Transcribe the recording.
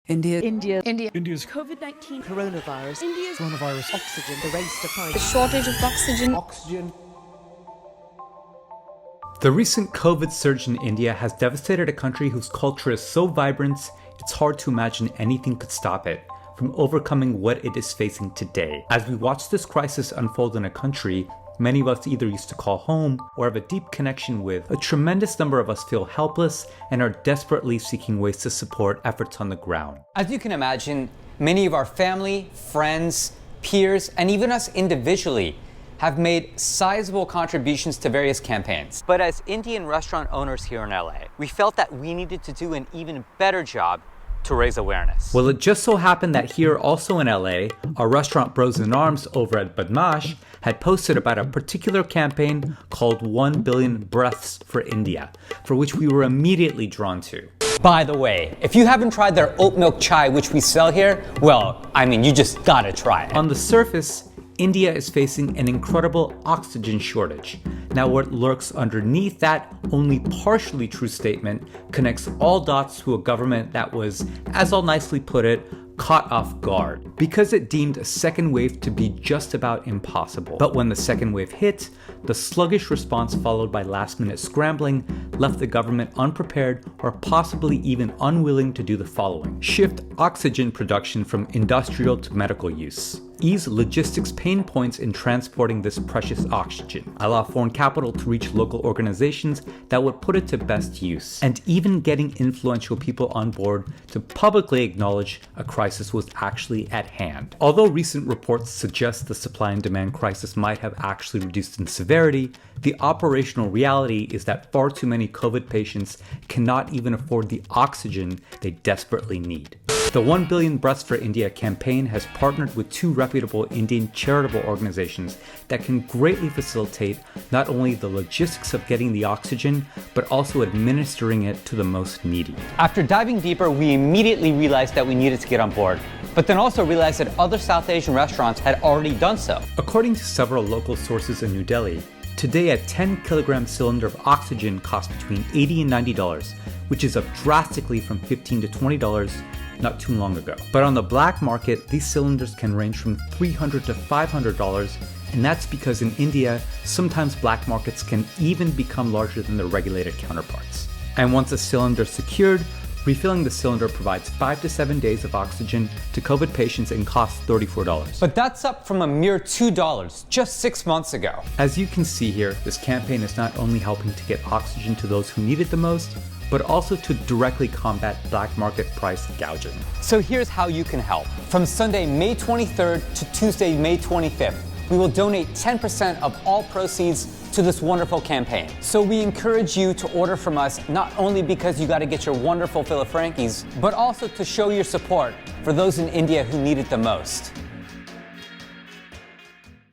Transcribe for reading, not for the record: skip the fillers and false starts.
India. India's COVID-19. Coronavirus. India's coronavirus. Oxygen. The race to find. The shortage of oxygen. The recent COVID surge in India has devastated a country whose culture is so vibrant, it's hard to imagine anything could stop it from overcoming what it is facing today. As we watch this crisis unfold in a country many of us either used to call home or have a deep connection with, a tremendous number of us feel helpless and are desperately seeking ways to support efforts on the ground. As you can imagine, many of our family, friends, peers, and even us individually have made sizable contributions to various campaigns. But as Indian restaurant owners here in LA, we felt that we needed to do an even better job to raise awareness. Well, it just so happened that here also in LA, our restaurant Bros in Arms over at Badmaash had posted about a particular campaign called 1 Billion Breaths for India, for which we were immediately drawn to. By the way, if you haven't tried their oat milk chai, which we sell here, well, I mean, you just gotta try it. On the surface, India is facing an incredible oxygen shortage. Now, what lurks underneath that only partially true statement connects all dots to a government that was, as I'll nicely put it, caught off guard because it deemed a second wave to be just about impossible. But when the second wave hit, the sluggish response followed by last-minute scrambling left the government unprepared or possibly even unwilling to do the following: shift oxygen production from industrial to medical use, ease logistics pain points in transporting this precious oxygen, allow foreign capital to reach local organizations that would put it to best use, and even getting influential people on board to publicly acknowledge a crisis was actually at hand. Although recent reports suggest the supply and demand crisis might have actually reduced in severity, the operational reality is that far too many COVID patients cannot even afford the oxygen they desperately need. The 1 Billion Breaths for India campaign has partnered with two reputable Indian charitable organizations that can greatly facilitate not only the logistics of getting the oxygen, but also administering it to the most needy. After diving deeper, we immediately realized that we needed to get on board, but then also realized that other South Asian restaurants had already done so. According to several local sources in New Delhi, today a 10-kilogram cylinder of oxygen costs between $80 and $90, which is up drastically from $15 to $20 not too long ago. But on the black market, these cylinders can range from $300 to $500, and that's because in India, sometimes black markets can even become larger than their regulated counterparts. And once a cylinder is secured, refilling the cylinder provides 5 to 7 days of oxygen to COVID patients and costs $34. But that's up from a mere $2 just 6 months ago. As you can see here, this campaign is not only helping to get oxygen to those who need it the most, but also to directly combat black market price gouging. So here's how you can help. From Sunday, May 23rd to Tuesday, May 25th, we will donate 10% of all proceeds to this wonderful campaign. So we encourage you to order from us, not only because you got to get your wonderful fill of Frankies, but also to show your support for those in India who need it the most.